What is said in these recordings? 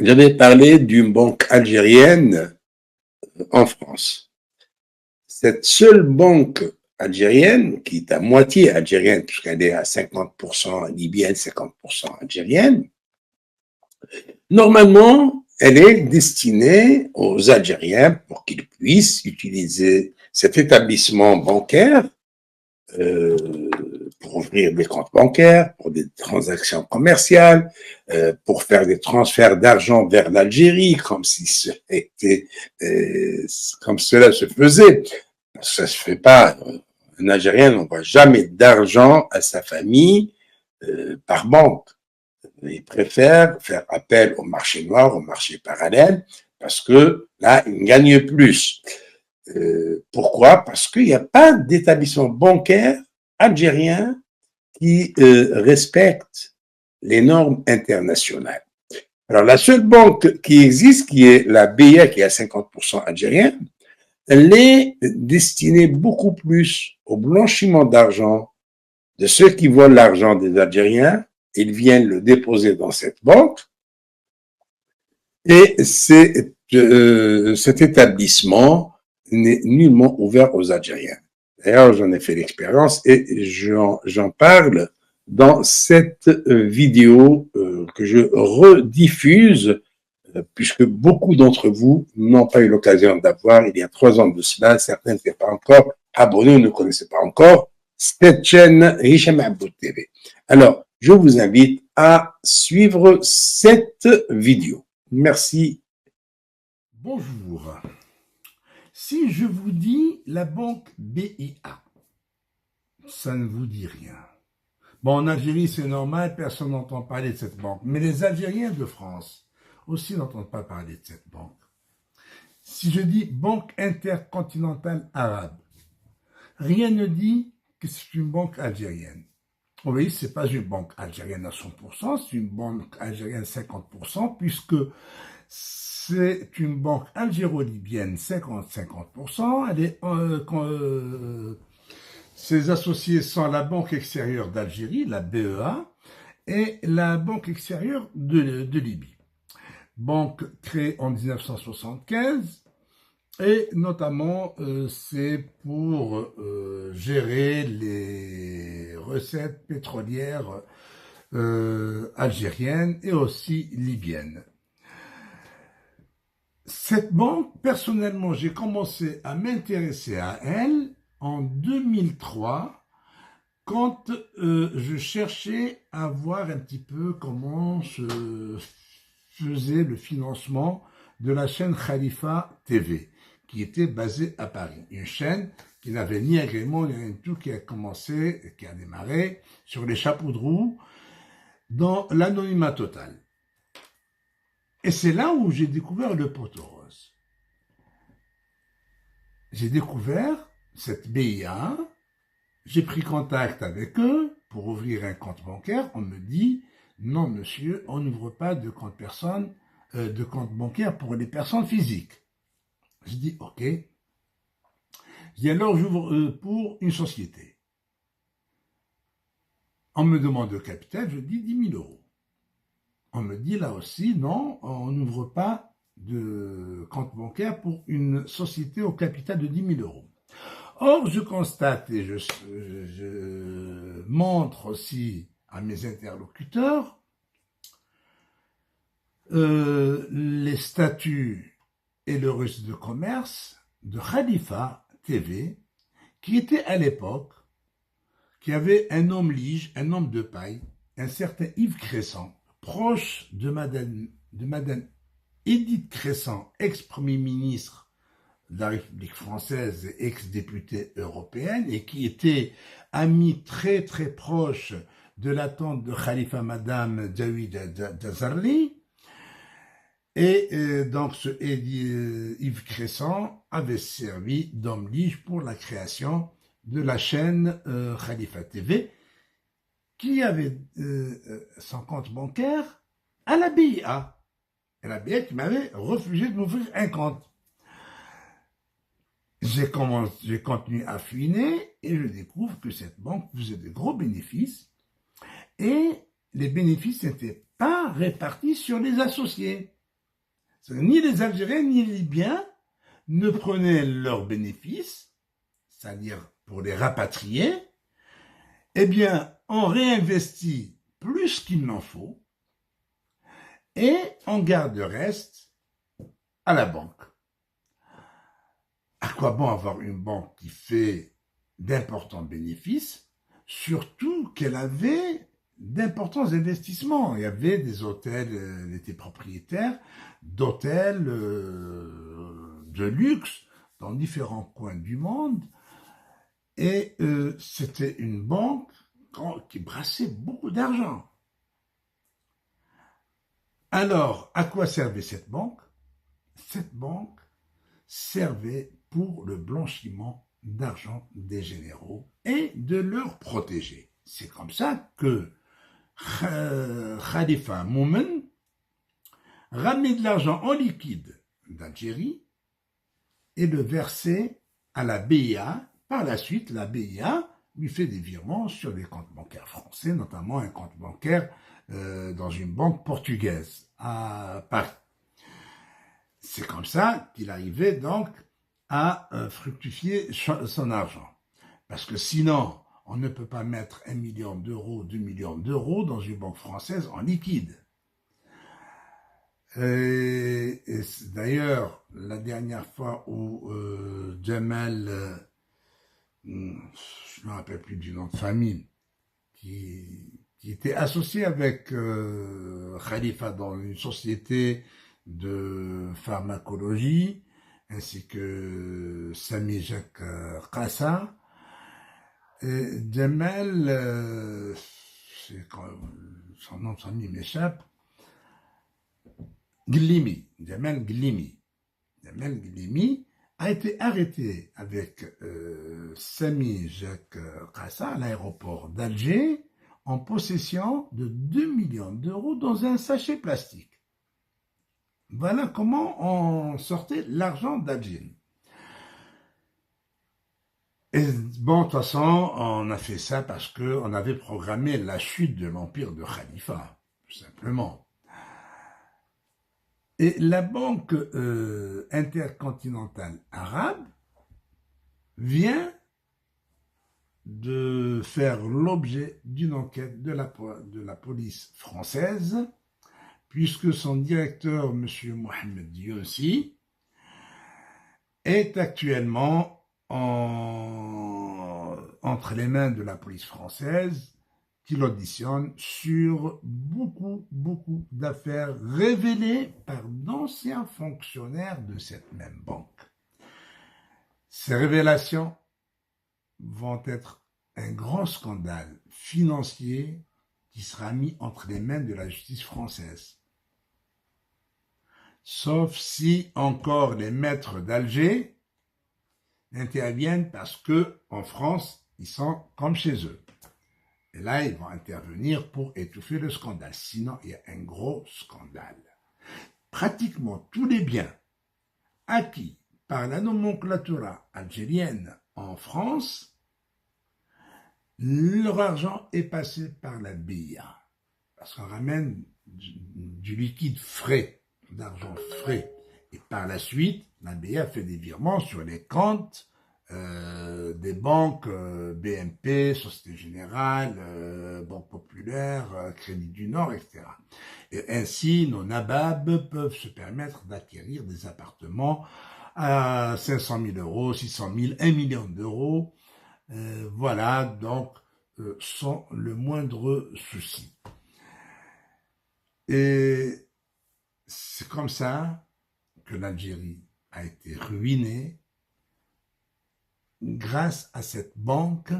J'avais parlé d'une banque algérienne en France. Cette seule banque algérienne, qui est à moitié algérienne, puisqu'elle est à 50% libyenne, 50% algérienne, normalement, elle est destinée aux Algériens pour qu'ils puissent utiliser cet établissement bancaire pour ouvrir des comptes bancaires, pour des transactions commerciales, pour faire des transferts d'argent vers l'Algérie, comme cela se faisait. Ça se fait pas. Un Algérien n'envoie jamais d'argent à sa famille par banque. Il préfère faire appel au marché noir, au marché parallèle, parce que là, il gagne plus. Pourquoi? Parce qu'il n'y a pas d'établissement bancaire algérien qui respecte les normes internationales. Alors, la seule banque qui existe, qui est la BIA, qui est à 50% algérienne, elle est destinée beaucoup plus au blanchiment d'argent de ceux qui volent l'argent des Algériens. Ils viennent le déposer dans cette banque et cet établissement n'est nullement ouvert aux Algériens. D'ailleurs, j'en ai fait l'expérience et j'en parle dans cette vidéo que je rediffuse puisque beaucoup d'entre vous n'ont pas eu l'occasion d'avoir il y a 3 ans de cela. Certains n'étaient pas encore abonnés ou ne connaissaient pas encore cette chaîne Hicham Aboud TV. Alors, je vous invite à suivre cette vidéo. Merci. Bonjour. Si je vous dis la banque BIA, ça ne vous dit rien. Bon, en Algérie, c'est normal, personne n'entend parler de cette banque. Mais les Algériens de France aussi n'entendent pas parler de cette banque. Si je dis Banque intercontinentale arabe, rien ne dit que c'est une banque algérienne. Vous voyez, c'est pas une banque algérienne à 100%, c'est une banque algérienne à 50%, puisque c'est une banque algéro-libyenne 50-50%. Elle est, ses associés sont la Banque extérieure d'Algérie, la BEA, et la Banque extérieure de Libye. Banque créée en 1975, et notamment c'est pour gérer les recettes pétrolières algériennes et aussi libyennes. Cette banque, personnellement, j'ai commencé à m'intéresser à elle en 2003, quand je cherchais à voir un petit peu comment se faisait le financement de la chaîne Khalifa TV, qui était basée à Paris. Une chaîne qui n'avait ni agrément, ni rien du tout, qui a commencé, qui a démarré sur les chapeaux de roue, dans l'anonymat total. Et c'est là où j'ai découvert le poteau rose. J'ai découvert cette BIA, j'ai pris contact avec eux pour ouvrir un compte bancaire. On me dit, non monsieur, on n'ouvre pas de compte bancaire pour les personnes physiques. Je dis, ok. Je dis, alors j'ouvre pour une société. On me demande le capital, je dis 10 000 euros. On me dit là aussi, non, on n'ouvre pas de compte bancaire pour une société au capital de 10 000 euros. Or, je constate et je montre aussi à mes interlocuteurs les statuts et le registre de commerce de Khalifa TV, qui était à l'époque, qui avait un homme lige, un homme de paille, un certain Yves Cresson, proche de madame Edith Cresson, ex-premier ministre de la République française et ex-députée européenne, et qui était ami très très proche de la tante de Khalifa, madame Jawida Jazarli. Et donc ce Yves Cresson avait servi d'homme lige pour la création de la chaîne Khalifa TV, qui avait son compte bancaire à la BIA. et la BA qui m'avait refusé de m'ouvrir un compte. J'ai continué à fouiner et je découvre que cette banque faisait de gros bénéfices et les bénéfices n'étaient pas répartis sur les associés. Ni les Algériens ni les Libyens ne prenaient leurs bénéfices, c'est-à-dire pour les rapatrier, eh bien, on réinvestit plus qu'il n'en faut et on garde le reste à la banque. À quoi bon avoir une banque qui fait d'importants bénéfices, surtout qu'elle avait d'importants investissements. Il y avait des hôtels, elle était propriétaire d'hôtels de luxe dans différents coins du monde. Et c'était une banque qui brassait beaucoup d'argent. Alors, à quoi servait cette banque? Cette banque servait pour le blanchiment d'argent des généraux et de leurs protégés. C'est comme ça que Khalifa Moumen ramenait de l'argent en liquide d'Algérie et le versait à la BIA. Par la suite, la BIA lui fait des virements sur des comptes bancaires français, notamment un compte bancaire dans une banque portugaise à Paris. C'est comme ça qu'il arrivait donc à fructifier son argent. Parce que sinon, on ne peut pas mettre 1 million d'euros, 2 millions d'euros dans une banque française en liquide. Et d'ailleurs, la dernière fois où Jamal, je ne me rappelle plus du nom de famille, qui était associé avec Khalifa dans une société de pharmacologie, ainsi que Sami Jacques Kassa. Et Jamal, son nom de famille m'échappe, Jamal Glimi a été arrêté avec Sami Jacques Kassa à l'aéroport d'Alger en possession de 2 millions d'euros dans un sachet plastique. Voilà comment on sortait l'argent d'Alger. Et bon, de toute façon, on a fait ça parce qu'on avait programmé la chute de l'empire de Khalifa, tout simplement. Et la Banque intercontinentale arabe vient de faire l'objet d'une enquête de la police française, puisque son directeur, M. Mohamed Yossi, est actuellement entre les mains de la police française qui l'auditionne sur beaucoup d'affaires révélées par d'anciens fonctionnaires de cette même banque. Ces révélations vont être un grand scandale financier qui sera mis entre les mains de la justice française. Sauf si encore les maîtres d'Alger interviennent parce que en France, ils sont comme chez eux. Et là, ils vont intervenir pour étouffer le scandale. Sinon, il y a un gros scandale. Pratiquement tous les biens acquis par la nomenclatura algérienne en France, leur argent est passé par la BIA. Parce qu'on ramène du liquide frais, d'argent frais. Et par la suite, la BIA fait des virements sur les comptes des banques BNP, Société Générale, Banque Populaire, Crédit du Nord, etc. Et ainsi, nos nababs peuvent se permettre d'acquérir des appartements à 500 000 euros, 600 000, 1 million d'euros, voilà, donc sans le moindre souci. Et c'est comme ça que l'Algérie a été ruinée grâce à cette banque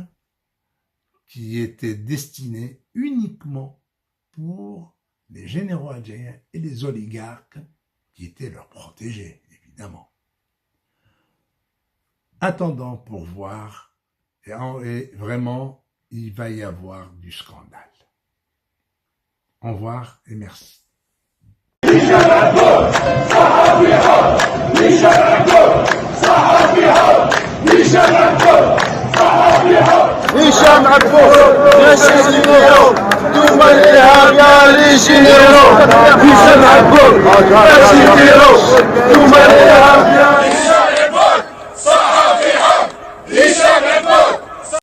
qui était destinée uniquement pour les généraux algériens et les oligarques qui étaient leurs protégés, évidemment. Attendons pour voir, et vraiment, il va y avoir du scandale. Au revoir et merci. هشام عبود ماشي جينيرو دوما الارهاب يا لي جينيرو هشام عبود ماشي جينيرو دوما الارهاب يا